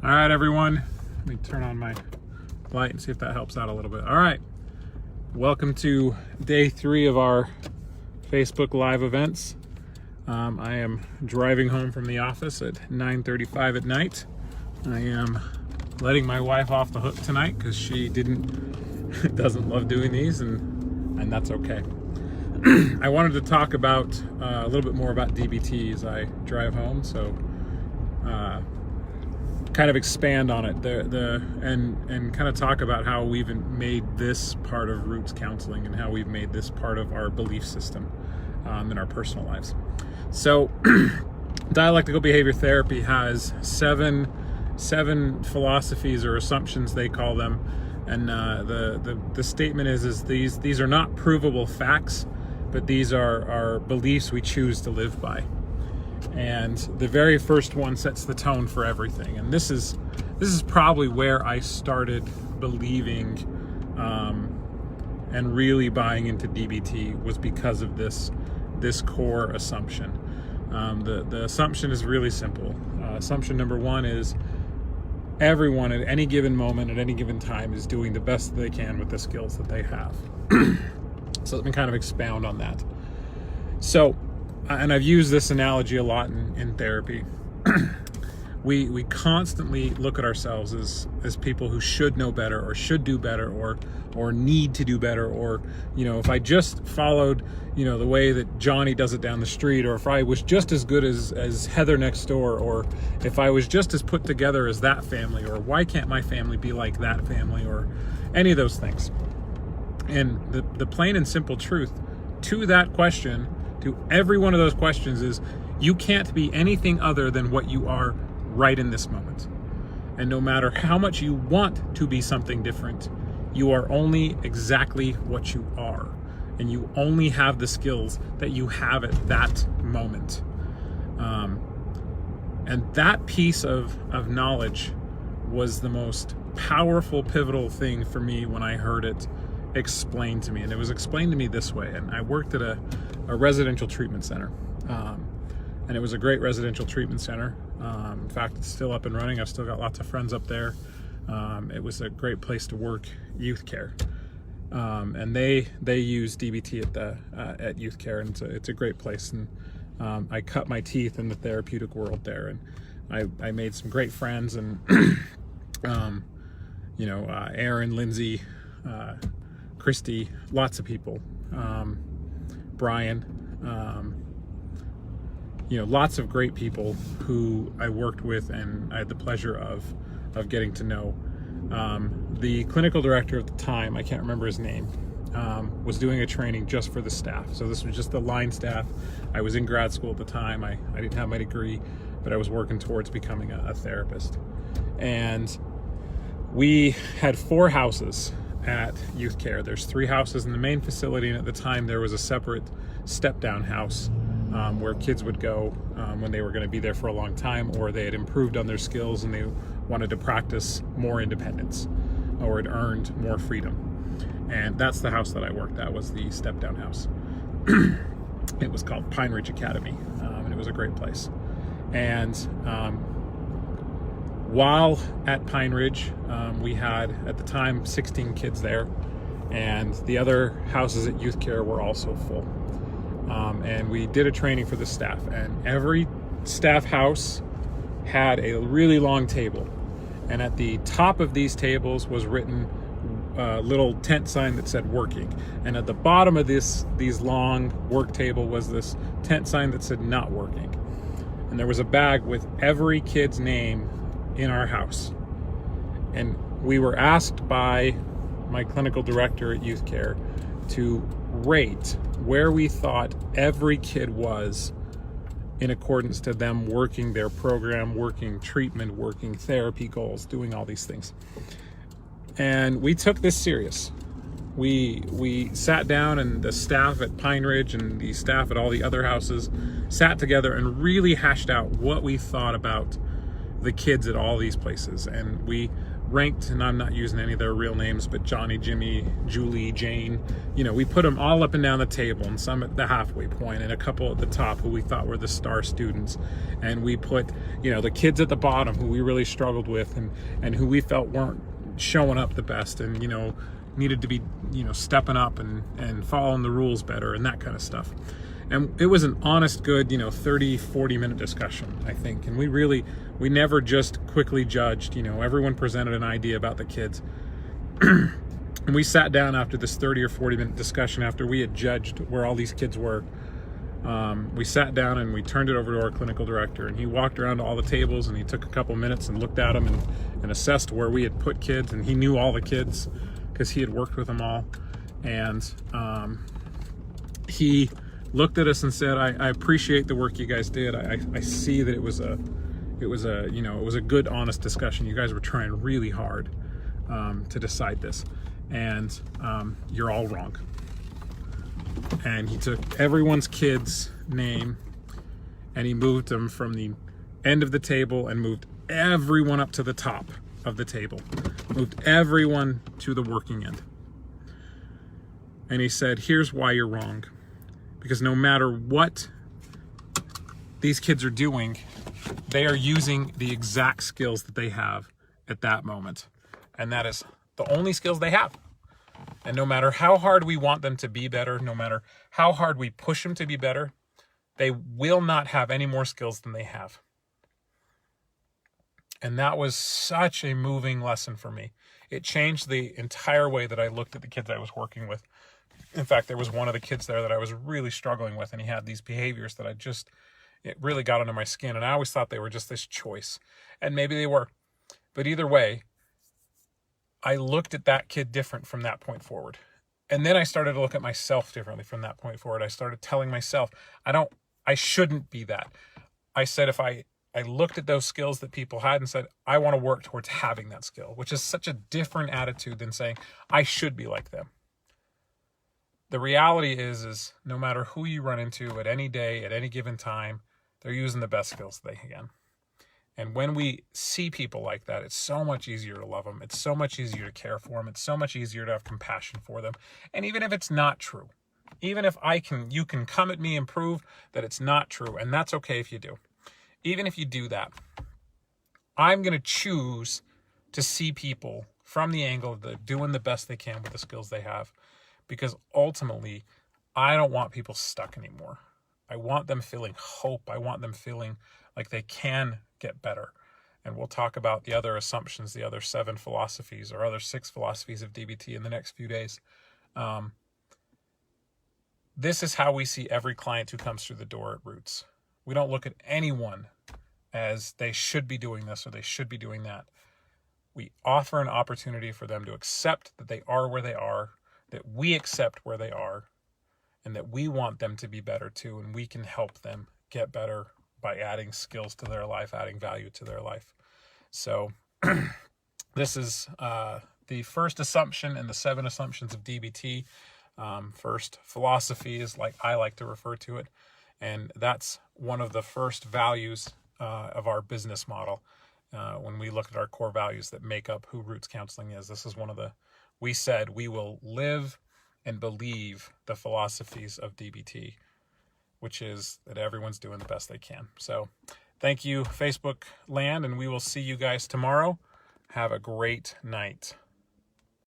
All right, everyone. Let me turn on my light and see if that helps out a little bit. All right. Welcome to day 3 of our Facebook Live events. I am driving home from the office at 9:35 at night. I am letting my wife off the hook tonight because she doesn't love doing these, and that's okay. I wanted to talk about a little bit more about DBT as I drive home, so kind of expand on it and kind of talk about how we've made this part of Roots Counseling and how we've made this part of our belief system in our personal lives. So dialectical behavior therapy has seven philosophies or assumptions, they call them, and the statement is these are not provable facts, but these are beliefs we choose to live by. And the very first one sets the tone for everything. And this is probably where I started believing and really buying into DBT, was because of this core assumption. The assumption is really simple. Assumption number 1 is everyone at any given moment, at any given time, is doing the best they can with the skills that they have. So let me kind of expound on that. So, and I've used this analogy a lot in therapy. We constantly look at ourselves as people who should know better, or should do better, or need to do better, or, if I just followed, the way that Johnny does it down the street, or if I was just as good as Heather next door, or if I was just as put together as that family, or why can't my family be like that family, or any of those things. And the plain and simple truth to that question, to every one of those questions, is you can't be anything other than what you are right in this moment. And no matter how much you want to be something different, you are only exactly what you are. And you only have the skills that you have at that moment. And that piece of knowledge was the most powerful, pivotal thing for me when I heard it explained to me. And it was explained to me this way. And I worked at a residential treatment center. And it was a great residential treatment center. In fact, it's still up and running. I've still got lots of friends up there. It was a great place to work youth care. And they use DBT at youth care, and it's a great place. And I cut my teeth in the therapeutic world there, and I made some great friends, and Aaron, Lindsay, Christy, lots of people, Brian, lots of great people who I worked with and I had the pleasure of getting to know. The clinical director at the time, I can't remember his name, was doing a training just for the staff. So this was just the line staff. I was in grad school at the time. I didn't have my degree, but I was working towards becoming a therapist. And we had 4 houses at youth care. There's 3 houses in the main facility, and at the time there was a separate step-down house where kids would go when they were going to be there for a long time, or they had improved on their skills and they wanted to practice more independence, or had earned more freedom. And that's the house that I worked at, was the step-down house. It was called Pine Ridge Academy, and it was a great place. And while at Pine Ridge, we had, at the time, 16 kids there, and the other houses at youth care were also full. And we did a training for the staff, and every staff house had a really long table. And at the top of these tables was written a little tent sign that said working. And at the bottom of these long work table was this tent sign that said not working. And there was a bag with every kid's name in our house. And we were asked by my clinical director at youth care to rate where we thought every kid was in accordance to them working their program, working treatment, working therapy goals, doing all these things. And we took this serious. We sat down, and the staff at Pine Ridge and the staff at all the other houses sat together and really hashed out what we thought about the kids at all these places. And we ranked, and I'm not using any of their real names, but Johnny, Jimmy, Julie, Jane, we put them all up and down the table, and some at the halfway point, and a couple at the top who we thought were the star students. And we put, the kids at the bottom who we really struggled with, and who we felt weren't showing up the best, and, needed to be, stepping up and following the rules better, and that kind of stuff. And it was an honest, good, 30, 40-minute discussion, I think. And we never just quickly judged. Everyone presented an idea about the kids. And we sat down after this 30 or 40-minute discussion, after we had judged where all these kids were. We sat down and we turned it over to our clinical director. And he walked around to all the tables, and he took a couple minutes and looked at them and assessed where we had put kids. And he knew all the kids because he had worked with them all. And he looked at us and said, I appreciate the work you guys did. I see that it was a good, honest discussion. You guys were trying really hard to decide this, and you're all wrong. And he took everyone's kid's name and he moved them from the end of the table and moved everyone up to the top of the table, moved everyone to the working end. And he said, here's why you're wrong. Because no matter what these kids are doing, they are using the exact skills that they have at that moment. And that is the only skills they have. And no matter how hard we want them to be better, no matter how hard we push them to be better, they will not have any more skills than they have. And that was such a moving lesson for me. It changed the entire way that I looked at the kids I was working with. In fact, there was one of the kids there that I was really struggling with, and he had these behaviors that it really got under my skin. And I always thought they were just this choice. And maybe they were. But either way, I looked at that kid different from that point forward. And then I started to look at myself differently from that point forward. I started telling myself, I shouldn't be that. I said, if I looked at those skills that people had and said, I want to work towards having that skill, which is such a different attitude than saying, I should be like them. The reality is no matter who you run into at any day, at any given time, they're using the best skills they can. And when we see people like that, it's so much easier to love them. It's so much easier to care for them. It's so much easier to have compassion for them. And even if it's not true, even if you can come at me and prove that it's not true, and that's okay if you do. Even if you do that, I'm going to choose to see people from the angle of doing the best they can with the skills they have. Because ultimately, I don't want people stuck anymore. I want them feeling hope. I want them feeling like they can get better. And we'll talk about the other assumptions, the other 7 philosophies or other 6 philosophies of DBT in the next few days. This is how we see every client who comes through the door at Roots. We don't look at anyone as they should be doing this or they should be doing that. We offer an opportunity for them to accept that they are where they are, that we accept where they are, and that we want them to be better too, and we can help them get better by adding skills to their life, adding value to their life. So this is the first assumption in the 7 assumptions of DBT. First philosophy is like I like to refer to it, and that's one of the first values of our business model. When we look at our core values that make up who Roots Counseling is, this is one of we said we will live and believe the philosophies of DBT, which is that everyone's doing the best they can. So thank you, Facebook land, and we will see you guys tomorrow. Have a great night.